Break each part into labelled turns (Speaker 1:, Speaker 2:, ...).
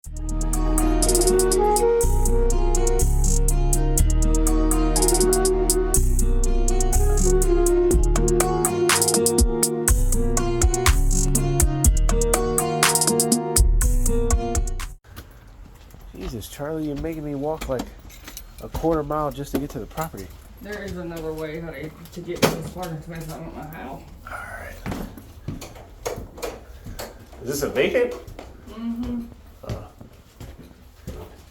Speaker 1: Jesus, Charlie, you're making me walk like a quarter mile just to get to the property.
Speaker 2: There is another way to get to this parking space. I don't know how.
Speaker 1: Alright. Is this a vacant?
Speaker 2: Mm-hmm.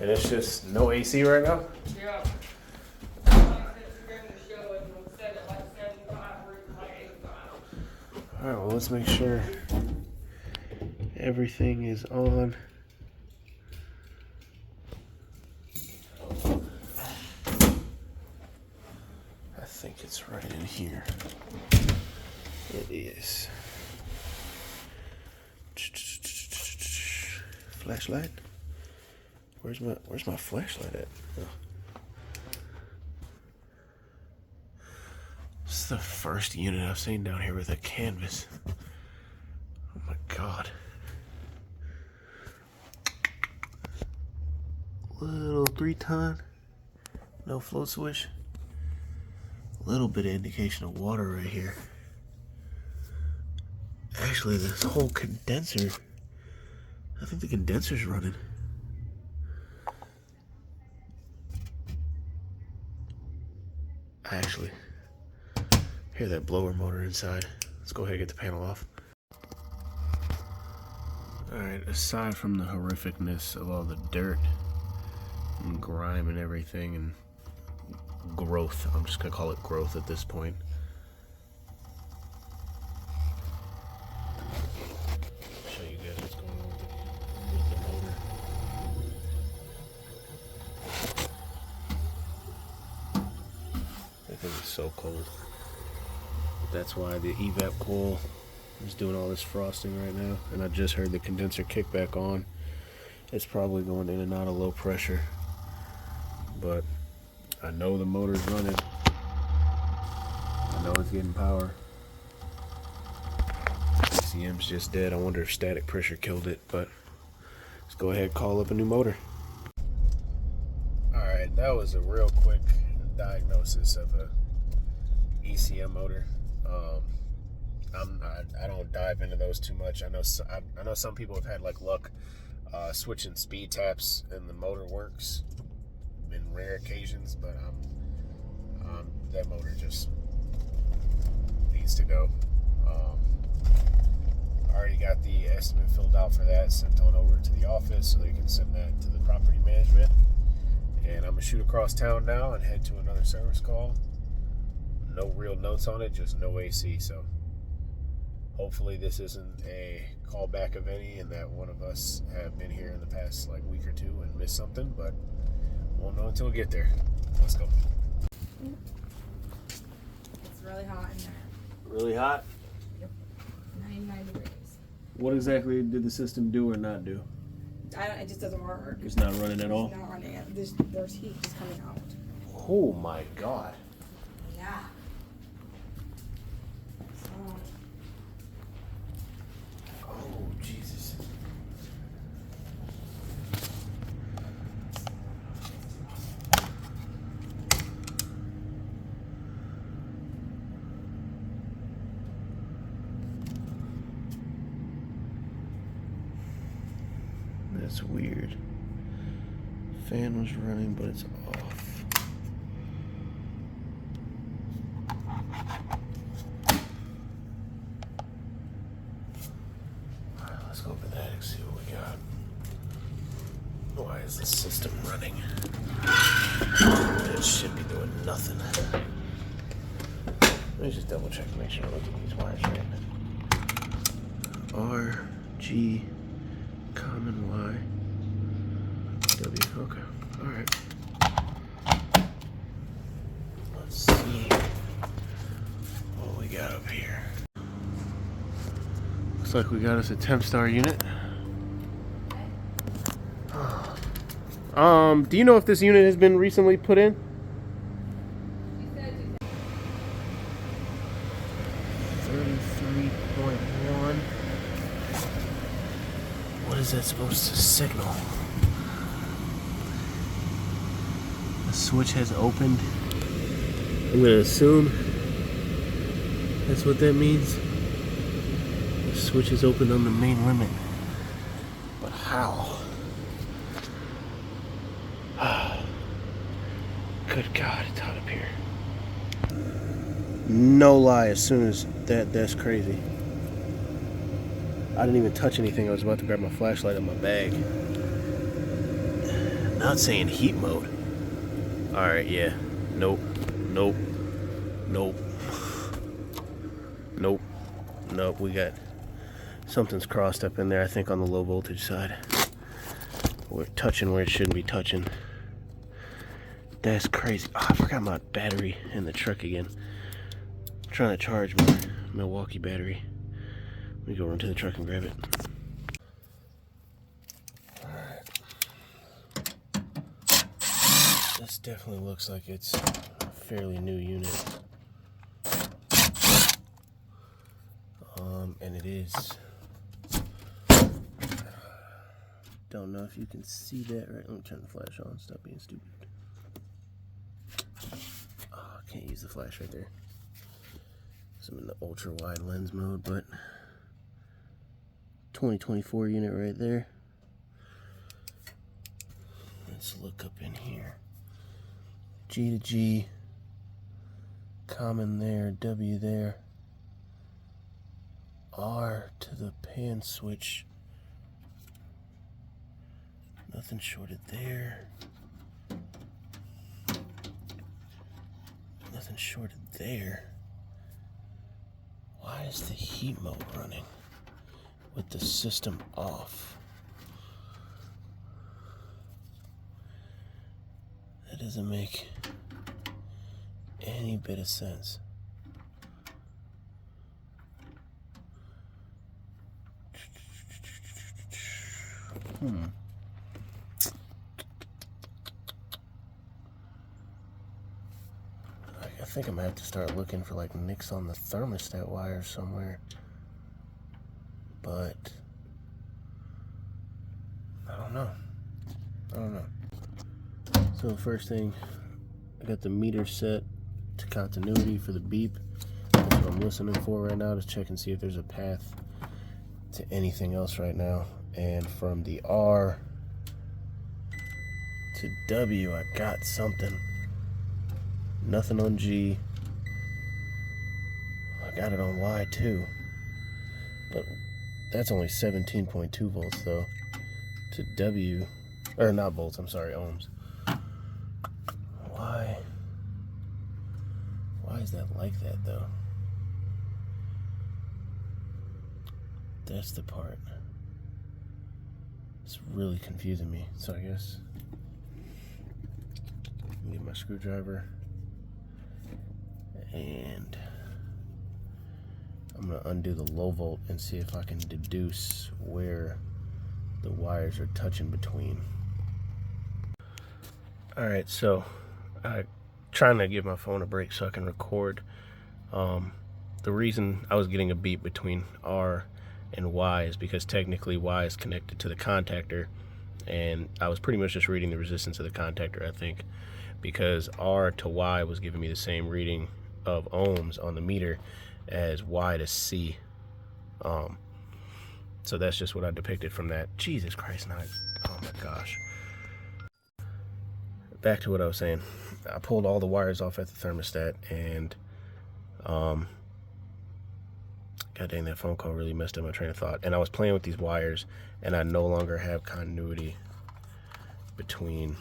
Speaker 1: And it's just no AC right now?
Speaker 2: Yeah.
Speaker 1: Alright, well, let's make sure everything is on. I think it's right in here. It is. Flashlight? Where's my flashlight at? Oh. This is the first unit I've seen down here with a canvas. Oh my god. Little 3-ton. No float switch. Little bit of indication of water right here. Actually, this whole condenser, I think the condenser's running. I actually hear that blower motor inside. Let's go ahead and get the panel off. Alright, aside from the horrificness of all the dirt and grime and everything and growth, I'm just gonna call it growth at this point. Show you guys what's going on with the motor. That thing is so cold. That's why the evap coil is doing all this frosting right now. And I just heard the condenser kick back on. It's probably going in and out of low pressure. But I know the motor's running. I know it's getting power. ACM's just dead. I wonder if static pressure killed it, but let's go ahead and call up a new motor. Alright, that was a real quick diagnosis of a ECM motor. I don't dive into those too much. I know some people have had like luck switching speed taps and the motor works in rare occasions, but that motor just needs to go. I already got the estimate filled out for that, sent on over to the office so they can send that to the property management. And I'm gonna shoot across town now and head to another service call. No real notes on it, just no AC. So hopefully this isn't a callback of any and that one of us have been here in the past like week or two and missed something, but won't know until we get there. Let's go.
Speaker 3: It's really hot in there.
Speaker 1: Really hot?
Speaker 3: Yep. 99 degrees.
Speaker 1: What exactly did the system do or not do?
Speaker 3: It just doesn't work.
Speaker 1: It's not running at all?
Speaker 3: It's not running. There's heat just coming out.
Speaker 1: Oh my god.
Speaker 3: Yeah. So,
Speaker 1: Oh Jesus. That's weird. Fan was running, but it's off. Alright, let's go over that and see what we got. Why is the system running? It should be doing nothing. Let me just double check to make sure I look at these wires right. R, G, common Y, W. Okay. Alright. Let's see what we got up here. Looks like we got us a temp star unit. Do you know if this unit has been recently put in? 33.1. What is that supposed to signal? switch has opened. I'm gonna assume that's what that means. The switch is open on the main limit. But how? Good God, it's hot up here. No lie, as soon as that's crazy. I didn't even touch anything. I was about to grab my flashlight in my bag. Not saying heat mode. Alright, yeah. Nope. Nope. Nope. Nope. Nope. We got something's crossed up in there, I think, on the low voltage side. We're touching where it shouldn't be touching. That's crazy. Oh, I forgot my battery in the truck again. I'm trying to charge my Milwaukee battery. Let me go run to the truck and grab it. This definitely looks like it's a fairly new unit. And it is. Don't know if you can see that right. Let me turn the flash on. Stop being stupid. Oh, I can't use the flash right there. So I'm in the ultra wide lens mode, but 2024 unit right there. Let's look up in here. G to G, common there, W there, R to the pan switch. Nothing shorted there. Nothing shorted there. Why is the heat mode running with the system off? That doesn't make any bit of sense. I think I'm gonna have to start looking for like nicks on the thermostat wire somewhere. But I don't know. So first thing, I got the meter set to continuity for the beep. That's what I'm listening for right now, to check and see if there's a path to anything else right now. And from the R to W, I got something. Nothing on G. I got it on Y too. But that's only 17.2 volts though. To W, or not volts, I'm sorry, ohms. Why is that like that though? That's the part. It's really confusing me. So I guess let me get my screwdriver and I'm gonna undo the low volt and see if I can deduce where the wires are touching between. Alright, so I'm trying to give my phone a break so I can record. The reason I was getting a beep between R and Y is because technically Y is connected to the contactor, and I was pretty much just reading the resistance of the contactor, I think, because R to Y was giving me the same reading of ohms on the meter as Y to C. So that's just what I depicted from that. Jesus Christ, not. Oh my gosh. Back to what I was saying. I pulled all the wires off at the thermostat, and God dang, that phone call really messed up my train of thought. And I was playing with these wires, and I no longer have continuity between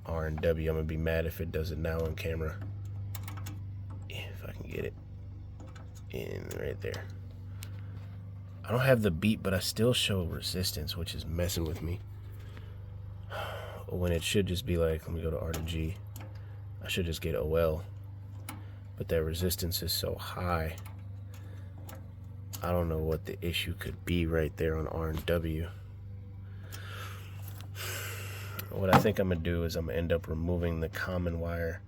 Speaker 1: R and W. I'm gonna be mad if it does it now on camera. If I can get it in right there. I don't have the beep, but I still show resistance, which is messing with me. When it should just be like, let me go to R to G. I should just get OL. But that resistance is so high. I don't know what the issue could be right there on R and W. What I think I'm going to do is I'm going to end up removing the common wire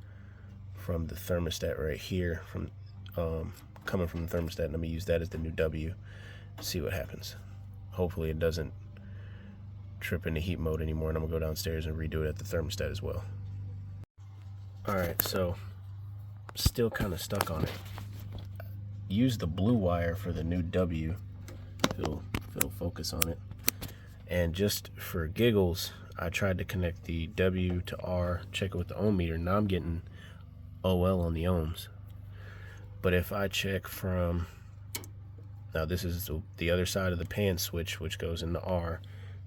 Speaker 1: from the thermostat right here, from coming from the thermostat, and I'm going to use that as the new W. See what happens. Hopefully it doesn't trip into heat mode anymore, and I'm going to go downstairs and redo it at the thermostat as well. Alright, so still kind of stuck on it. Use the blue wire for the new W. It'll focus on it. And just for giggles, I tried to connect the W to R, check it with the ohm meter. Now I'm getting OL on the ohms. But if I check from, now this is the other side of the pan switch, which goes into R.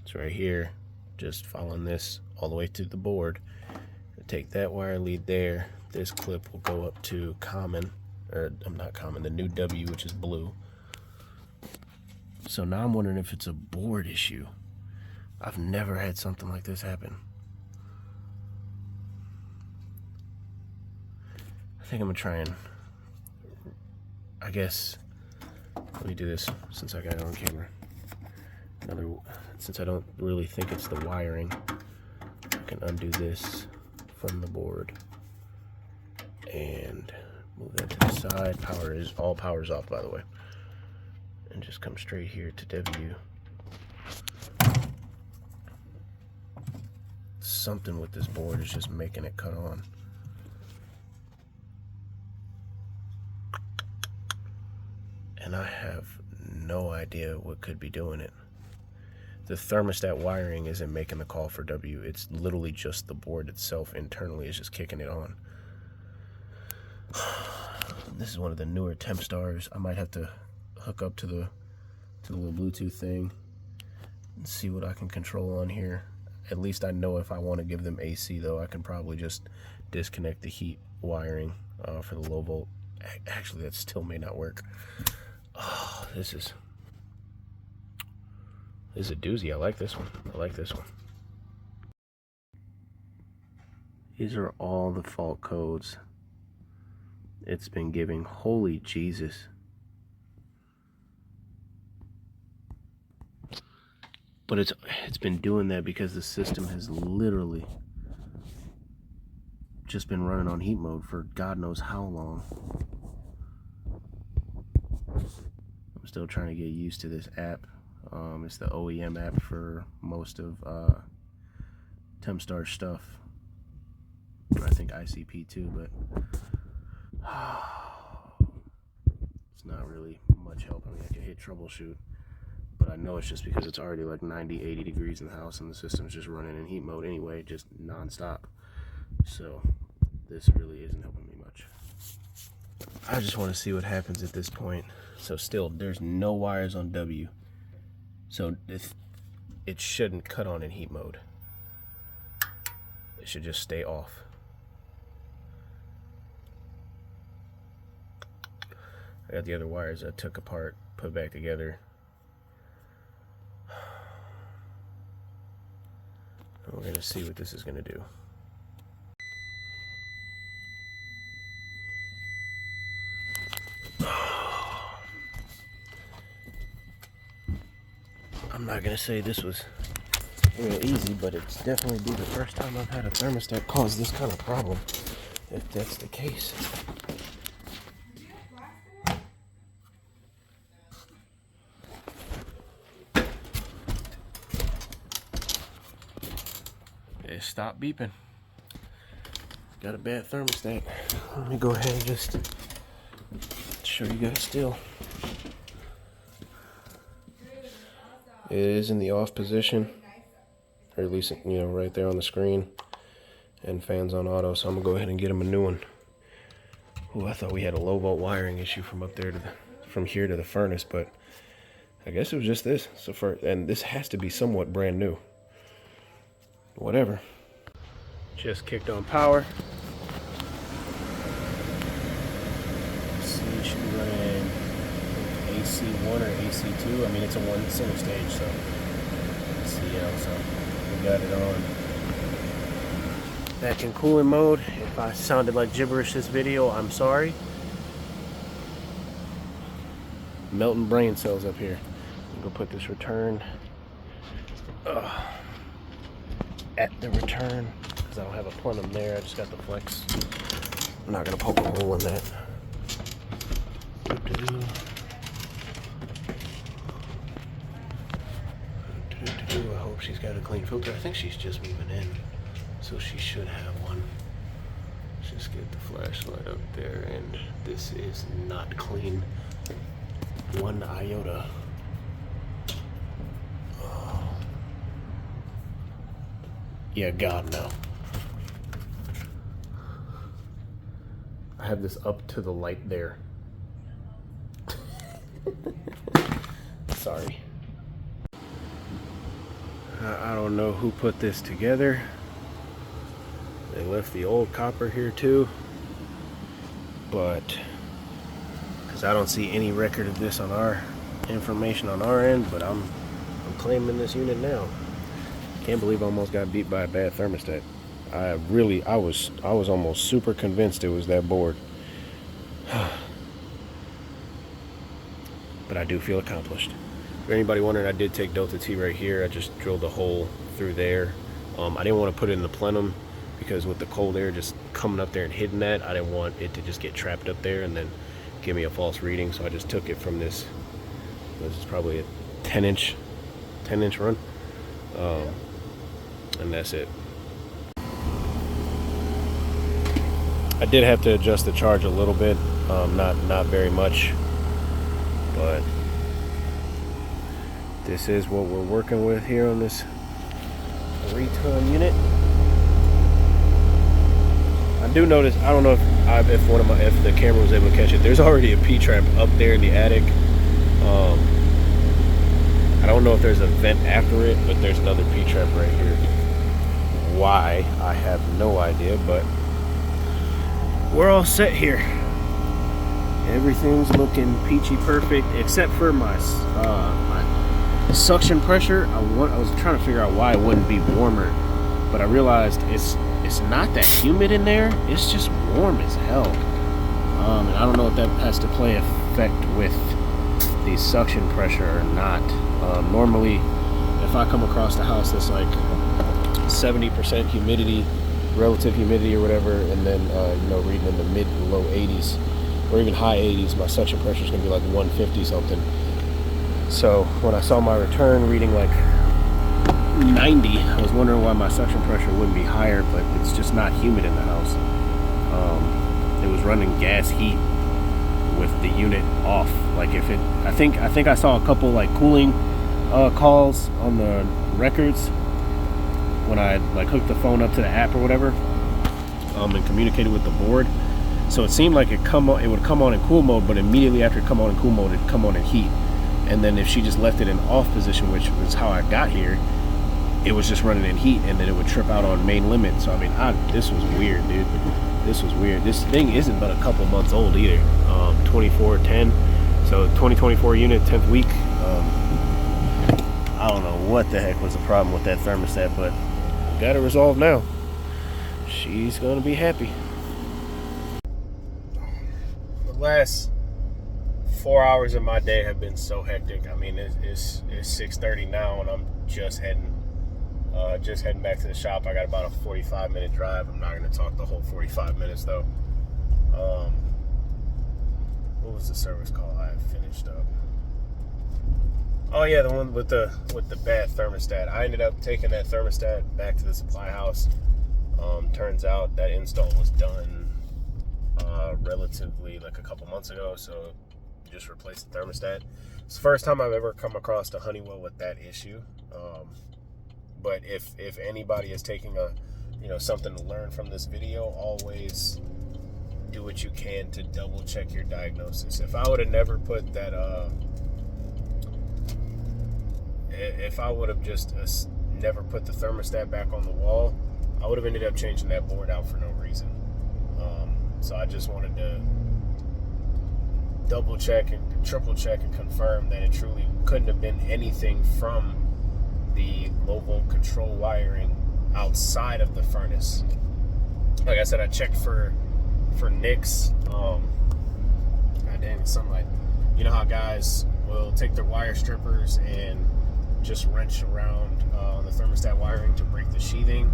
Speaker 1: It's right here. Just following this all the way to the board. Take that wire lead there. This clip will go up to common, or not common, the new W, which is blue. So now I'm wondering if it's a board issue. I've never had something like this happen. I think I'm gonna try and, I guess, let me do this since I got it on camera. Since I don't really think it's the wiring, I can undo this from the board and move that to the side. All power's off, by the way, and just come straight here to W. Something with this board is just making it cut on. And I have no idea what could be doing it. The thermostat wiring isn't making the call for W. It's literally just the board itself internally is just kicking it on. This is one of the newer temp stars. I might have to hook up to the little Bluetooth thing and see what I can control on here. At least I know if I want to give them AC, though, I can probably just disconnect the heat wiring for the low volt. Actually, that still may not work. Oh, this is a doozy. I like this one. I like this one. These are all the fault codes it's been giving. Holy Jesus. But it's been doing that because the system has literally just been running on heat mode for God knows how long. I'm still trying to get used to this app. It's the OEM app for most of Tempstar stuff. I think ICP too, but it's not really much help. I mean, I can hit troubleshoot, but I know it's just because it's already like 90, 80 degrees in the house and the system's just running in heat mode anyway, just non-stop. So this really isn't helping me much. I just want to see what happens at this point. So still, there's no wires on W. So it shouldn't cut on in heat mode. It should just stay off. I got the other wires I took apart, put back together. We're going to see what this is going to do. I'm not going to say this was real easy, but it's definitely be the first time I've had a thermostat cause this kind of problem, if that's the case. It stopped beeping. Got a bad thermostat. Let me go ahead and just show you guys still. It is in the off position, or at least, you know, right there on the screen, and fans on auto, so I'm gonna go ahead and get him a new one. Ooh, I thought we had a low volt wiring issue from up there to from here to the furnace, but I guess it was just this. And this has to be somewhat brand new. Whatever. Just kicked on power. Let's see, it should be running AC1 or AC2. I mean, it's a one single stage, so CL, so we got it on. Back in cooling mode. If I sounded like gibberish this video, I'm sorry. Melting brain cells up here. I'm gonna put this return at the return, because I don't have a plenum there. I just got the flex. I'm not gonna poke a hole in that. I hope she's got a clean filter. I think she's just moving in, so she should have one. just get the flashlight up there, and this is not clean one iota. Oh. Yeah, God, no. I have this up to the light there. Sorry. I don't know who put this together. They left the old copper here too, but because I don't see any record of this on our information on our end, but I'm claiming this unit now. Can't believe I almost got beat by a bad thermostat. I was almost super convinced it was that board. But I do feel accomplished. For anybody wondering, I did take Delta T right here. I just drilled a hole through there. I didn't want to put it in the plenum because with the cold air just coming up there and hitting that, I didn't want it to just get trapped up there and then give me a false reading. So I just took it from this. This is probably a 10-inch run, and that's it. I did have to adjust the charge a little bit, not very much, but this is what we're working with here on this 3-ton unit. I do notice, I don't know if the camera was able to catch it, there's already a P-trap up there in the attic. I don't know if there's a vent after it, but there's another P-trap right here. Why, I have no idea, but we're all set here. Everything's looking peachy perfect, except for my suction pressure. I was trying to figure out why it wouldn't be warmer, but I realized it's not that humid in there. It's just warm as hell. And I don't know if that has to play effect with the suction pressure or not. Normally, if I come across the house that's like 70% humidity, relative humidity or whatever, and then reading in the mid to low 80s or even high 80s, my suction pressure is going to be like 150 something. So when I saw my return reading like 90, I was wondering why my suction pressure wouldn't be higher, but it's just not humid in the house. It was running gas heat with the unit off. Like if it, I think I saw a couple like cooling calls on the records when I like hooked the phone up to the app or whatever, and communicated with the board. So it seemed like it would come on in cool mode, but immediately after it come on in cool mode, it'd come on in heat. And then if she just left it in off position, which was how I got here, it was just running in heat, and then it would trip out on main limit. So I mean, this was weird, dude. This was weird. This thing isn't but a couple months old either. 2410, so 2024 unit, 10th week. I don't know what the heck was the problem with that thermostat, but got it resolved now. She's gonna be happy. The last 4 hours of my day have been so hectic. I mean, it's 6:30 now, and I'm just heading back to the shop. I got about a 45-minute drive. I'm not gonna talk the whole 45 minutes though. What was the service call I finished up? Oh yeah, the one with the bad thermostat. I ended up taking that thermostat back to the supply house. Turns out that install was done relatively like a couple months ago, so just replaced the thermostat. It's the first time I've ever come across a Honeywell with that issue. But if anybody is taking something to learn from this video, always do what you can to double check your diagnosis. If I would have never put that if I would have just never put the thermostat back on the wall, I would have ended up changing that board out for no reason. So I just wanted to double check and triple check and confirm that it truly couldn't have been anything from the low volt control wiring outside of the furnace. Like I said, I checked for nicks. God damn, it's sunlight. You know how guys will take their wire strippers and just wrench around on the thermostat wiring to break the sheathing.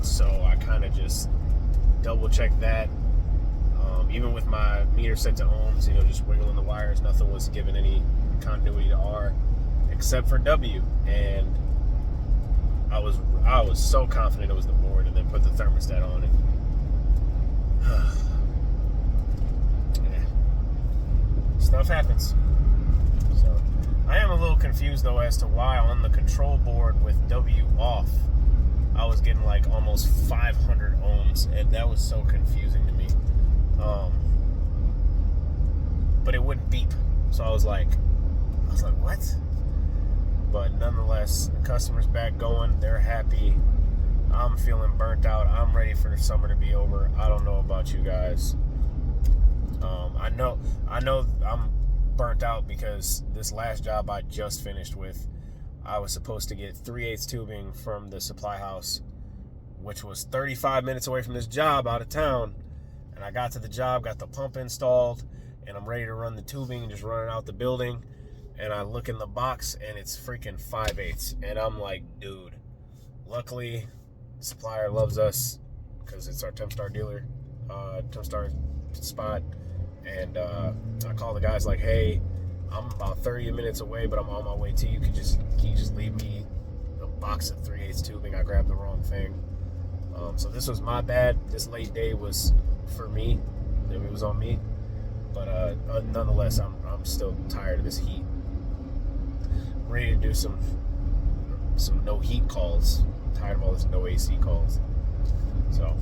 Speaker 1: So I kind of just double checked that. Even with my meter set to ohms, just wiggling the wires, nothing was giving any continuity to R except for W. And I I was so confident it was the board, and then put the thermostat on it. Yeah. Stuff happens. So I am a little confused though as to why on the control board with W off, I was getting like almost 500 ohms, and that was so confusing to me. But it wouldn't beep, so I was like, what? But nonetheless, the customer's back going. They're happy. I'm feeling burnt out. I'm ready for the summer to be over. I don't know about you guys. I know I'm burnt out because this last job I just finished with, I was supposed to get 3/8 tubing from the supply house, which was 35 minutes away from this job out of town. And I got to the job, got the pump installed, and I'm ready to run the tubing and just run it out the building. And I look in the box and it's freaking 5/8. And I'm like, dude, luckily the supplier loves us because it's our Tempstar dealer, Tempstar spot. And I call the guys like, hey, I'm about 30 minutes away, but I'm on my way to you. Can you just leave me a box of 3/8 tubing? I grabbed the wrong thing. So this was my bad. This late day was for me. It was on me. But nonetheless, I'm still tired of this heat. I'm ready to do some no heat calls. I'm tired of all this no AC calls. So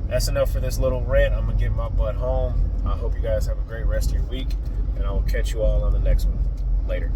Speaker 1: that's enough for this little rant. I'm gonna get my butt home. I hope you guys have a great rest of your week, and I will catch you all on the next one. Later.